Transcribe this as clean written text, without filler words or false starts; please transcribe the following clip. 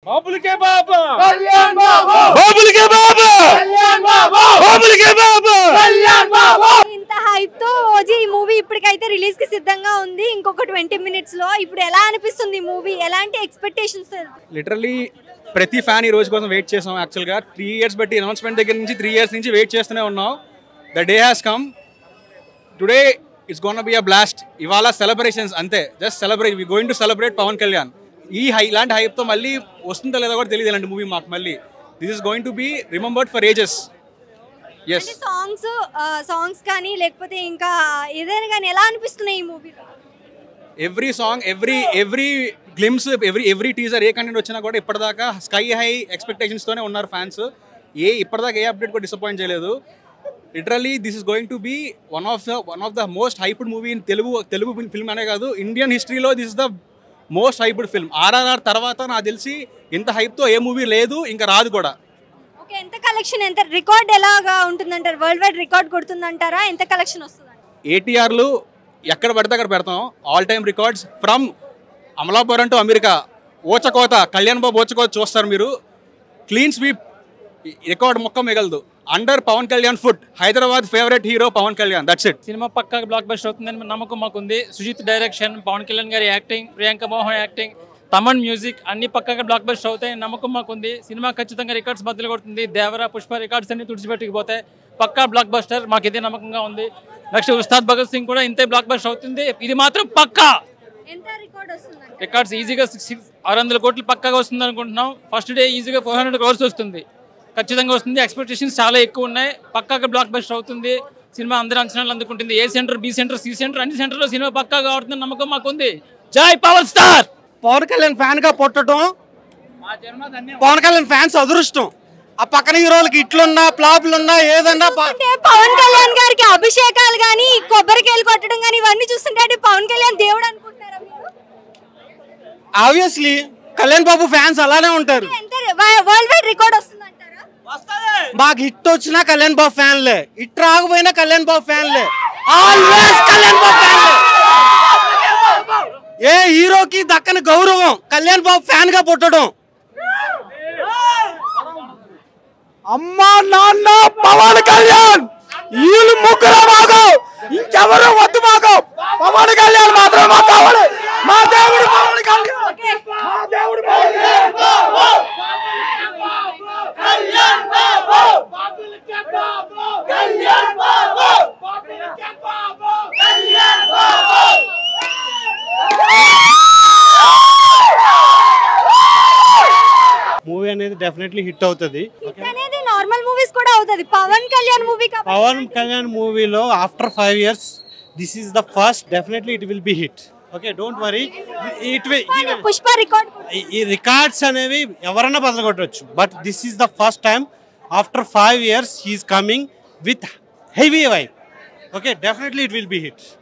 బాబులకే బాబా కళ్యాణ్ బాబు బాబులకే బాబా కళ్యాణ్ బాబు బాబులకే బాబా కళ్యాణ్ బాబు ఇంత హైప్ తో OG movie ఇప్పటికైతే రిలీజ్ కి సిద్ధంగా ఉంది ఇంకొక 20 మినిట్స్ లో ఇప్పుడు ఎలా అనిపిస్తుంది మూవీ ఎలాంటి ఎక్స్‌పెక్టేషన్స్ లిటరల్లీ ప్రతి ఫ్యాన్ ఈ రోజు కోసం వెయిట్ చేసాం యాక్చువల్ గా 3 ఇయర్స్ బట్టి అనౌన్స్మెంట్ దగ్గర నుంచి 3 ఇయర్స్ నుంచి వెయిట్ చేస్తూనే ఉన్నాం the day has come today it's gonna be a blast ఇవాళ సెలబ్రేషన్స్ అంతే just celebrate we going to celebrate Pawan Kalyan ఇలాంటి హైప్ తో మళ్ళీ వస్తుందో లేదో కూడా తెలియదు ఇలాంటి మూవీ మాకు మళ్ళీ this is going to be remembered for ages yes songs కానీ లేకపోతే ఇంకా ఏదైనా కానీ ఎలా అనిపిస్తున్నాయి ఈ మూవీలో every song every glimpse every teaser ఏ కంటెంట్ వచ్చినా కూడా ఇప్పటిదాకా స్కై హై ఎక్స్పెక్టేషన్స్ తోనే ఉన్నారు ఫ్యాన్స్ ఇప్పటిదాకా ఏ అప్డేట్ కూడా డిసప్పాయింట్ చేయలేదు literally this is going to B one of the most hyped movie in Telugu film అనే కాదు ఇండియన్ హిస్టరీలో this is the most hyped film RRR తర్వాత నాకు తెలిసి ఇంత హైప్తో ఏ మూవీ లేదు ఇంకా రాదు కూడా ఓకే ఎంత కలెక్షన్ ఎంత రికార్డ్ ఎలాగా ఉంటుందంటారు వరల్డ్ వైడ్ రికార్డ్ కొడుతుందంటారా ఎంత కలెక్షన్ వస్తుంది ఏటీఆర్లు ఎక్కడ పడితే అక్కడ పెడతాం all time records from Amalapuram to America ఓచకోత కళ్యాణ్ బాబు ఓచకోత చూస్తారు మీరు క్లీన్ స్వీప్ రికార్డ్ మొక్క మిగలదు under Pawan Kalyan food Hyderabad favourite hero Pawan Kalyan that's it cinema పక్కా బ్లాక్ బస్టర్ అవుతుందని నమ్మకం మాకుంది సుజిత్ డైరెక్షన్ పవన్ కళ్యాణ్ గారి acting Priyanka Mohan acting Thaman music అన్ని పక్కగా బ్లాక్ బస్టర్ అవుతాయి నమ్మకం మాకుంది సినిమా ఖచ్చితంగా రికార్డ్స్ బద్దలు కొడుతుంది దేవరా పుష్ప రికార్డ్స్ అన్ని తుడిచిపెట్టుకుపోతాయి పక్కా బ్లాక్ బస్టర్ మాకు ఇదే నమ్మకంగా ఉంది నెక్స్ట్ ఉస్తాద్ భగత్ సింగ్ కూడా ఇంతే బ్లాక్ బస్టర్ అవుతుంది ఇది మాత్రం పక్కా ఎంత రికార్డ్ వస్తుంది రికార్డ్స్ ఈజీగా 600 కోట్లు పక్కాగా వస్తుంది అనుకుంటున్నాం ఫస్ట్ డే ఈజీగా 400 crores వస్తుంది ఖచ్చితంగా వస్తుంది ఎక్స్పెక్టేషన్స్ చాలా ఎక్కువ ఉన్నాయి పక్కాగా బ్లాక్ బస్టర్ అవుతుంది సినిమా అందరి అంచనాలు అందుకుంటుంది A centre B centre C centre అన్ని సెంటర్లో సినిమా పక్కాగా ఆడుతుంది నమ్మకం మాకుంది జై power star Pawan Kalyan fan గా పుట్టడం పవన్ కళ్యాణ్ ఫ్యాన్స్ అదృష్టం ఆ పక్కన హీరోలకి ఇట్లున్నా ప్లాప్లున్నా ఏదన్నా పవన్ కళ్యాణ్ గారికి అభిషేకాలు గానీ కొబ్బరికాయలు కొట్టడం గానీ ఇవన్నీ చూస్తుంటే పవన్ కళ్యాణ్ దేవుడు అనుకుంటున్నారా ఆబ్వియస్లీ కళ్యాణ్ బాబు ఫ్యాన్స్ అలానే ఉంటారు వరల్డ్ వైడ్ రికార్డ్ వస్తుందంటారా మాకు హిట్ వచ్చినా కళ్యాణ్ బాబు ఫ్యాన్లే హిట్ రాకపోయినా కళ్యాణ్ బాబు ఫ్యాన్లే ఆల్వేస్ కళ్యాణ్ బాబు ఫ్యాన్లే ఏ హీరోకి దక్కని గౌరవం కళ్యాణ్ బాబు ఫ్యాన్ గా పుట్టడం అమ్మా నాన్న పవన్ కళ్యాణ్ వీళ్ళు ముగ్గురు మాకు ఇంకెవరు వద్దు మాకు పవన్ కళ్యాణ్ మాత్రం మాకు కావాలి మా దేవుడు పవన్ కళ్యాణ్ మా దేవుడు పవన్ కళ్యాణ్ బాబు కళ్యాణ్ బాబు కళ్యాణ్ బాబు మూవీ అనేది డెఫినెట్లీ హిట్ అవుతుంది అనేది నార్మల్ మూవీస్ కూడా అవుతది పవన్ కళ్యాణ్ మూవీ పవన్ కళ్యాణ్ మూవీలో after 5 years this is the first definitely it will be hit okay don't worry Pushpa record ఈ రికార్డ్స్ అనేవి ఎవరైనా బదలగొట్టవచ్చు but this is the first time after 5 years he's coming with heavy vibe okay definitely it will be hit